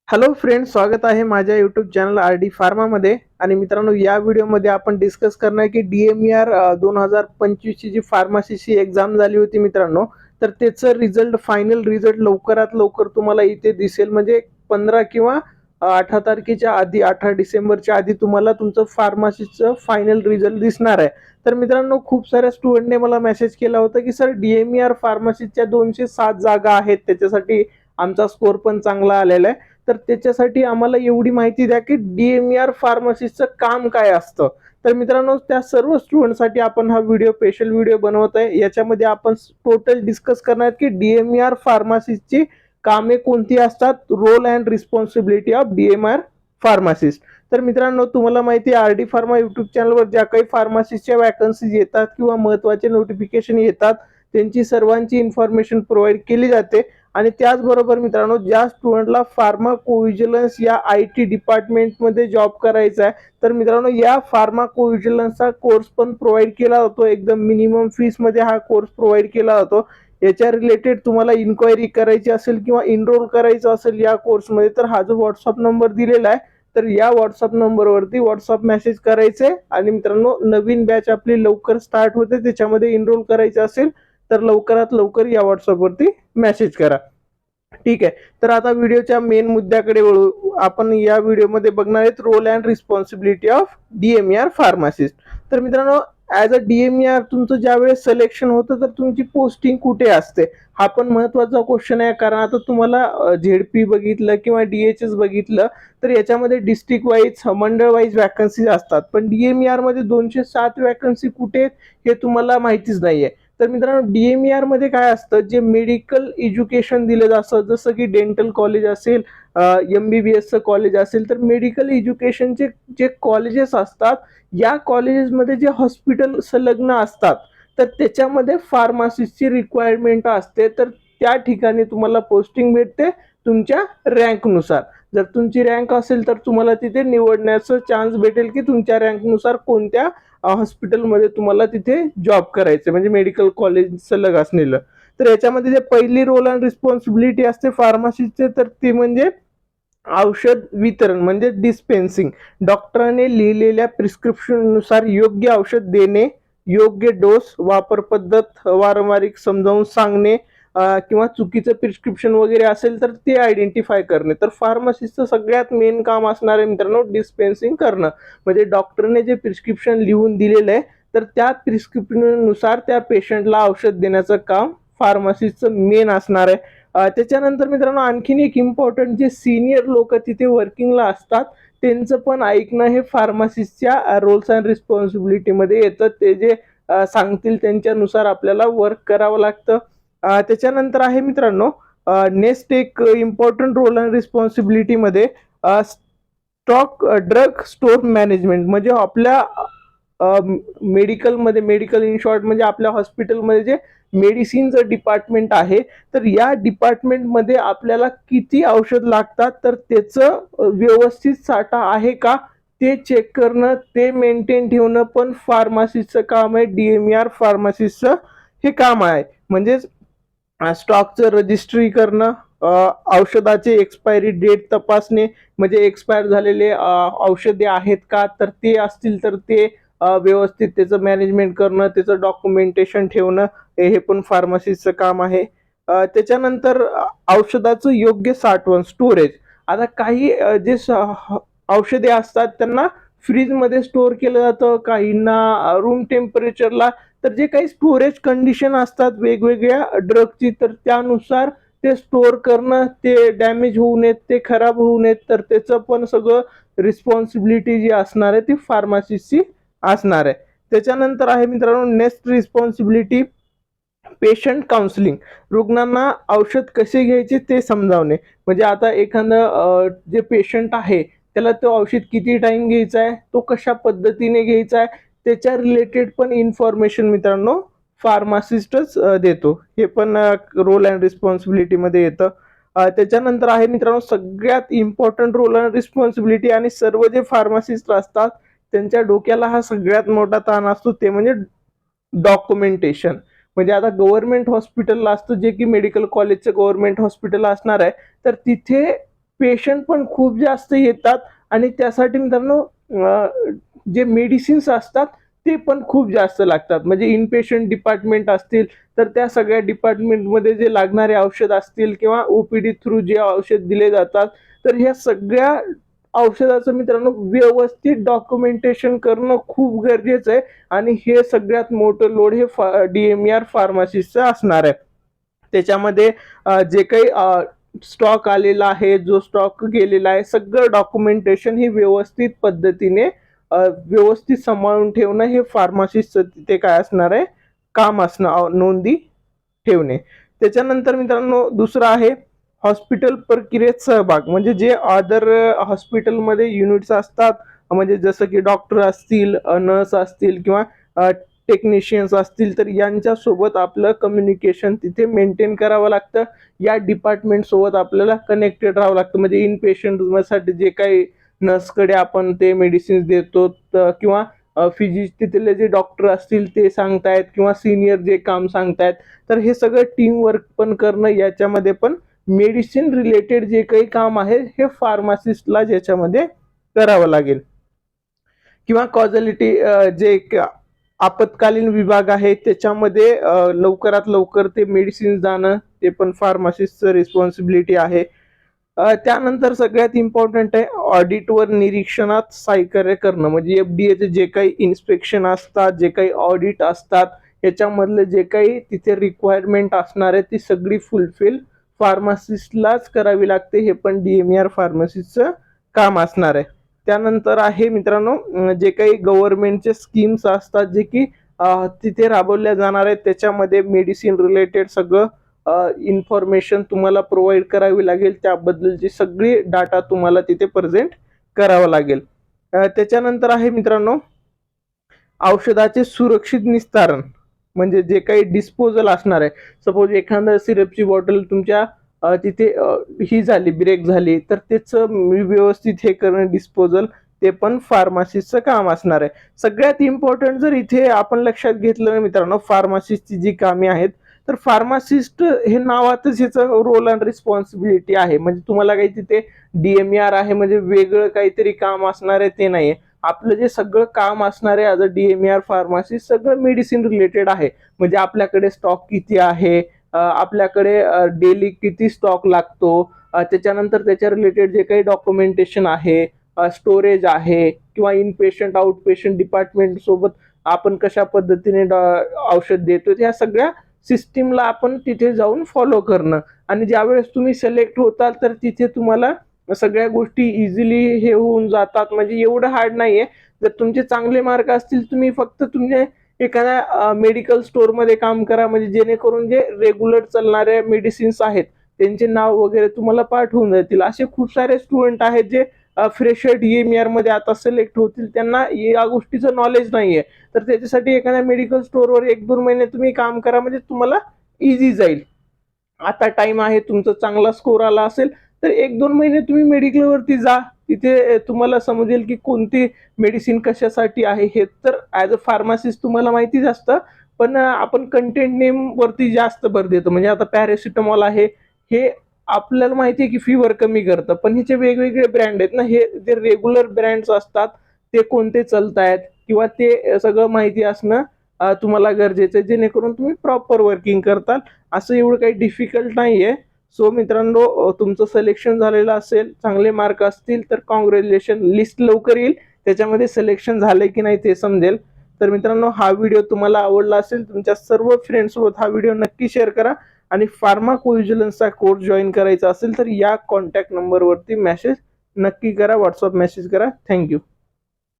Hello friends, स्वागत आहे माझ्या यूट्यूब चॅनल आर डी फार्मामध्ये. आणि मित्रांनो, या व्हिडिओमध्ये आपण डिस्कस करणार की DMER 2025ची जी फार्मसीची एक्झाम झाली होती मित्रांनो, तर त्याचं रिझल्ट, फायनल रिझल्ट लवकरात लवकर तुम्हाला इथे दिसेल. म्हणजे 15 किंवा 18 तारखेच्या आधी, 18 डिसेंबरच्या आधी तुम्हाला तुमचं फार्मसीचं फायनल रिझल्ट दिसणार आहे. तर मित्रांनो, खूप साऱ्या स्टुडंटने मला मेसेज केला होता की सर, DMER फार्मसीच्या 207 जागा आहेत, त्याच्यासाठी आमचा स्कोर पण चांगला आलेला आहे. तर त्याच्यासाठी आम्हाला एवढी माहिती द्या की DMER फार्मसीचं काम काय असतं. तर मित्रांनो, त्या सर्व स्टुडंटसाठी आपण हा व्हिडिओ, स्पेशल व्हिडिओ बनवत आहे. याच्यामध्ये आपण टोटल डिस्कस करणार की DMER फार्मसीची कामे कोणती असतात, role and responsibility of DMER pharmacist. तर मित्रांनो, तुम्हाला माहिती आहे आर डी फार्मा युट्यूब चॅनलवर ज्या काही फार्मसिस्टच्या वॅकन्सीज येतात किंवा महत्त्वाचे नोटिफिकेशन येतात, त्यांची सर्वांची इन्फॉर्मेशन प्रोव्हाइड केली जाते. आणि त्याचबरोबर मित्रांनो, ज्या स्टुडंटला फार्माकोव्हिजिलन्स या IT डिपार्टमेंटमध्ये जॉब करायचा आहे, तर मित्रांनो, या फार्माकोव्हिजिलन्सचा कोर्स पण प्रोव्हाइड केला जातो. एकदम मिनिमम फीसमध्ये हा कोर्स प्रोव्हाइड केला जातो. याच्या रिलेटेड तुम्हाला इन्क्वायरी करायची असेल किंवा इनरोल करायचं असेल या कोर्समध्ये, तर हा जो व्हॉट्सअप नंबर दिलेला आहे, तर या व्हॉट्सअप नंबरवरती व्हॉट्सअप मेसेज करायचे. आणि मित्रांनो, नवीन बॅच आपली लवकर स्टार्ट होते, त्याच्यामध्ये इनरोल करायचं असेल तर लवकरात लवकर या व्हॉट्सअपवरती मेसेज करा. ठीक आहे. तर आता व्हिडिओच्या मेन मुद्द्याकडे वळू. आपण या व्हिडिओमध्ये बघणार आहेत role and responsibility of DMER pharmacist. तर मित्रांनो, ॲज अ DMER तुमचं ज्यावेळेस सिलेक्शन होतं, तर तुमची पोस्टिंग कुठे असते, हा पण महत्त्वाचा क्वेश्चन आहे. कारण आता तुम्हाला ZP बघितलं किंवा DHS बघितलं, तर याच्यामध्ये डिस्ट्रिक्ट वाईज, मंडळ वाईज वॅकन्सीज असतात. पण DMER मध्ये 207 वॅकन्सी कुठे हे तुम्हाला माहितीच नाहीये. तर मित्रांनो, DMER मध्ये काय असतं, जे मेडिकल एज्युकेशन दिलं जातं, जसं की डेंटल कॉलेज असेल, MBBSचं कॉलेज असेल, तर मेडिकल एज्युकेशनचे जे कॉलेजेस असतात, या कॉलेजेसमध्ये जे हॉस्पिटल संलग्न असतात, तर त्याच्यामध्ये फार्मासिस्टची रिक्वायरमेंट असते. तर त्या ठिकाणी तुम्हाला पोस्टिंग भेटते तुमच्या रँकनुसार. जर तुमची रँक असेल तर तुम्हाला तिथे निवडण्याचं चान्स भेटेल की तुमच्या रँकनुसार कोणत्या हॉस्पिटलमध्ये तुम्हाला तिथे जॉब करायचं, म्हणजे मेडिकल कॉलेज सलग असलेलं. तर याच्यामध्ये जे पहिली रोल अँड रिस्पॉन्सिबिलिटी असते फार्मसीचे, तर ती म्हणजे औषध वितरण, म्हणजे डिस्पेन्सिंग. डॉक्टरांनी लिहिलेल्या प्रिस्क्रिप्शननुसार योग्य औषध देणे, योग्य डोस, वापर पद्धत वारंवारिक समजावून सांगणे, किंवा चुकीचं प्रिस्क्रिप्शन वगैरे असेल तर ते आयडेंटिफाय करणे. तर फार्मसिस्टचं सगळ्यात मेन काम असणार आहे मित्रांनो, डिस्पेन्सिंग करणं. म्हणजे डॉक्टरने जे प्रिस्क्रिप्शन लिहून दिलेलं आहे, तर त्या प्रिस्क्रिप्शननुसार त्या पेशंटला औषध देण्याचं काम फार्मसिस्टचं मेन असणार आहे. त्याच्यानंतर मित्रांनो, आणखीन एक इम्पॉर्टंट, जे सिनियर लोक तिथे वर्किंगला असतात, त्यांचं पण ऐकणं हे फार्मसिस्टच्या रोल्स अँड रिस्पॉन्सिबिलिटीमध्ये येतं. ते जे सांगतील त्यांच्यानुसार आपल्याला वर्क करावं लागतं. त्याच्यानंतर आहे मित्रांनो, नेक्स्ट एक इम्पॉर्टंट रोल अँड रिस्पॉन्सिबिलिटीमध्ये स्टॉक ड्रग स्टोर मॅनेजमेंट. म्हणजे आपल्या मेडिकलमध्ये, मेडिकल इन शॉर्ट म्हणजे आपल्या हॉस्पिटलमध्ये जे मेडिसिनचं डिपार्टमेंट आहे, तर या डिपार्टमेंटमध्ये आपल्याला किती औषध लागतात, तर त्याचं व्यवस्थित साठा आहे का ते चेक करणं, ते मेंटेन ठेवणं पण फार्मसिस्टचं काम आहे. DMER फार्मसिस्टचं हे काम आहे. म्हणजे स्टॉकचं रजिस्ट्री करणं, औषधाचे एक्सपायरी डेट तपासणे, म्हणजे एक्सपायर झालेले औषधे आहेत का, तर ते असतील तर ते व्यवस्थित त्याचं मॅनेजमेंट करणं, त्याचं डॉक्युमेंटेशन ठेवणं, हे पण फार्मसिस्टचं काम आहे. त्याच्यानंतर औषधाचं योग्य साठवण, स्टोरेज. आता काही जे औषधे असतात त्यांना फ्रीजमध्ये स्टोअर केलं जातं, काहींना रूम टेम्परेचरला. तर जे काही स्टोरेज कंडिशन असतात वेगवेगळ्या ड्रगची, तर त्यानुसार ते स्टोअर करणं, ते डॅमेज होऊ नयेत, ते खराब होऊ नयेत, तर त्याचं पण सगळं रिस्पॉन्सिबिलिटी जी असणार आहे ती फार्मसिस्टची असणार आहे. त्याच्यानंतर आहे मित्रांनो, नेक्स्ट रिस्पॉन्सिबिलिटी पेशंट काउन्सिलिंग. रुग्णांना औषध कसे घ्यायचे ते समजावणे. म्हणजे आता एखादं जे पेशंट आहे, त्याला तो औषध किती टाइम घ्यायचा आहे, तो कशा पद्धतीने घ्यायचा आहे, त्याच्या रिलेटेड पण इन्फॉर्मेशन मित्रांनो फार्मासिस्टच देतो. हे पण रोल अँड रिस्पॉन्सिबिलिटीमध्ये येतं. त्याच्यानंतर आहे मित्रांनो, सगळ्यात इम्पॉर्टंट रोल अँड रिस्पॉन्सिबिलिटी, आणि सर्व जे फार्मासिस्ट असतात त्यांच्या डोक्याला हा सगळ्यात मोठा ताण असतो, ते म्हणजे डॉक्युमेंटेशन. म्हणजे आता गव्हर्नमेंट हॉस्पिटलला असतं, जे की मेडिकल कॉलेजचं गव्हर्नमेंट हॉस्पिटल असणार आहे, तर तिथे पेशंट पण खूप जास्त येतात आणि त्यासाठी मित्रांनो जे मेडिसिन्स असतात ते पण खूप जास्त लागतात. म्हणजे इनपेशंट डिपार्टमेंट असतील तर त्या सगळ्या डिपार्टमेंटमध्ये जे लागणारे औषध असतील किंवा ओपीडी थ्रू जे औषध दिले जातात, तर ह्या सगळ्या औषधाचं मित्रांनो व्यवस्थित डॉक्युमेंटेशन करणं खूप गरजेचं आहे आणि हे सगळ्यात मोठं लोड हे DMER फार्मासिस्टचं असणार आहे. त्याच्यामध्ये जे काही स्टॉक आलेला आहे, जो स्टॉक गेलेला आहे, सगळं डॉक्युमेंटेशन हे व्यवस्थित पद्धतीने व्यवस्थित सांभाळून ठेवणं हे फार्मासिस्टचं तिथे काय असणार आहे, काम असणं, नोंदी ठेवणे. त्याच्यानंतर मित्रांनो दुसरं आहे हॉस्पिटल प्रक्रियेत सहभाग. म्हणजे जे अदर हॉस्पिटलमध्ये युनिट्स असतात, म्हणजे जसं की डॉक्टर असतील, नर्स असतील किंवा टेक्निशियन्स असतील, तर यांच्यासोबत आपलं कम्युनिकेशन तिथे मेंटेन करावं लागतं. या डिपार्टमेंट सोबत आपल्याला कनेक्टेड राहावं लागतं. म्हणजे इन पेशंटसाठी जे काही नर्सकडे आपण ते मेडिसिन्स देतो किंवा तिथले जे डॉक्टर असतील ते सांगतायत किंवा सिनियर जे काम सांगतायत, तर हे सगळं टीम वर्क पण करणं, याच्यामध्ये पण मेडिसिन रिलेटेड जे काही काम आहे हे फार्मासिस्टला याच्यामध्ये करावं लागेल. किंवा कॉझॅलिटी जे आपत्कालीन विभाग आहे त्याच्यामध्ये लवकरात लवकर ते मेडिसिन जाणं ते पण फार्मासिस्टचं रिस्पॉन्सिबिलिटी आहे. त्यानंतर सगळ्यात इम्पॉर्टंट आहे ऑडिटवर निरीक्षणात सहकार्य करणं. म्हणजे FDAचे जे काही इन्स्पेक्शन असतात, जे काही ऑडिट असतात, याच्यामधले जे काही तिथे रिक्वायरमेंट असणार आहे ती सगळी फुलफिल फार्मासिस्टलाच करावी लागते. हे पण DMER फार्मसीचं काम असणार आहे. त्यानंतर आहे मित्रांनो जे काही गव्हर्नमेंटचे स्कीम्स असतात जे की तिथे राबवल्या जाणार आहेत, त्याच्यामध्ये मेडिसिन रिलेटेड सगळं इन्फॉर्मेशन तुम्हाला प्रोव्हाइड करावी लागेल. त्याबद्दलची सगळी डाटा तुम्हाला तिथे प्रेझेंट करावा लागेल. त्याच्यानंतर आहे मित्रांनो औषधाचे सुरक्षित निस्तारण. म्हणजे जे काही डिस्पोजल असणार आहे, सपोज एखाद्या सिरपची बॉटल तुमच्या तिथे ही झाली, ब्रेक झाली, तर त्याचं व्यवस्थित हे करणं डिस्पोजल, ते पण फार्मासिस्टचं काम असणार आहे. सगळ्यात इम्पॉर्टंट जर इथे आपण लक्षात घेतलं ना मित्रांनो, फार्मासिस्टची जी कामे आहेत, तर फार्मासिस्ट हे नावातच ह्याचं रोल अँड रिस्पॉन्सिबिलिटी आहे. म्हणजे तुम्हाला काही तिथे DMER आहे म्हणजे वेगळं काहीतरी काम असणार आहे ते नाहीये. आपलं जे सगळं काम असणार आहे ॲज अ DMER फार्मासिस्ट सगळं मेडिसिन रिलेटेड आहे. म्हणजे आपल्याकडे स्टॉक किती आहे, आपल्याकडे डेली किती स्टॉक लागतो, त्याच्यानंतर त्याच्या रिलेटेड जे काही डॉक्युमेंटेशन आहे, स्टोरेज आहे किंवा in patient out patient department सोबत आपण कशा पद्धतीने औषध देतो, ह्या सगळ्या सिस्टीमला आपण तिथे जाऊन फॉलो करणं. आणि ज्यावेळेस तुम्ही सिलेक्ट होताल तर तिथे तुम्हाला सगळ्या गोष्टी इझिली हे होऊन जातात. म्हणजे एवढं हार्ड नाहीये. जर तुमचे चांगले मार्क असतील, तुम्ही फक्त तुमचे एखाद्या मेडिकल स्टोअरमध्ये काम करा, म्हणजे जेणेकरून जे रेग्युलर चालणारे मेडिसिन्स आहेत त्यांचे नाव वगैरे तुम्हाला पाठवून जातील. असे खूप सारे स्टुडंट आहेत जे फ्रेशर DMER मध्ये आता सिलेक्ट होतील, त्यांना या गोष्टीचं नॉलेज नाहीये. तर त्याच्यासाठी एखाद्या मेडिकल स्टोअरवर 1-2 महिने तुम्ही काम करा, म्हणजे तुम्हाला इझी जाईल. आता टाइम आहे, तुमचा चांगला स्कोर आला असेल तर 1-2 महिने तुम्ही मेडिकलवरती जा. तिथे तुम्हाला समजेल की कोणती मेडिसिन कशासाठी आहे. हे तर ॲज अ फार्मासिस्ट तुम्हाला माहितीच असतं, पण आपण कंटेंट नेम वरती जास्त भर देतो. म्हणजे आता पॅरासिटामॉल आहे, हे आपल्याला माहिती आहे की फीवर कमी करतं, पण ह्याचे वेगवेगळे ब्रँड आहेत ना, हे जे रेग्युलर ब्रँड्स असतात ते कोणते चालतायत किंवा ते सगळं माहिती असणं तुम्हाला गरजेचं आहे, जेणेकरून तुम्ही प्रॉपर वर्किंग करताल. असं एवढं काही डिफिकल्ट नाहीये. सो मित्रांनो, तुमचं सिलेक्शन झालेलं असेल, चांगले मार्क असतील तर कॉंग्रॅच्युलेशन. लिस्ट लवकर येईल, त्याच्यामध्ये सिलेक्शन झाले की नाही ते समजेल. तर मित्रांनो, हा व्हिडिओ तुम्हाला आवडला असेल, तुमच्या सर्व फ्रेंड्ससोबत हा व्हिडिओ नक्की शेअर करा. आणि फार्माकोव्हिजिलन्सचा कोर्स जॉईन करायचा असेल तर या कॉन्टॅक्ट नंबरवरती मेसेज नक्की करा, व्हॉट्सअप मेसेज करा. थँक्यू.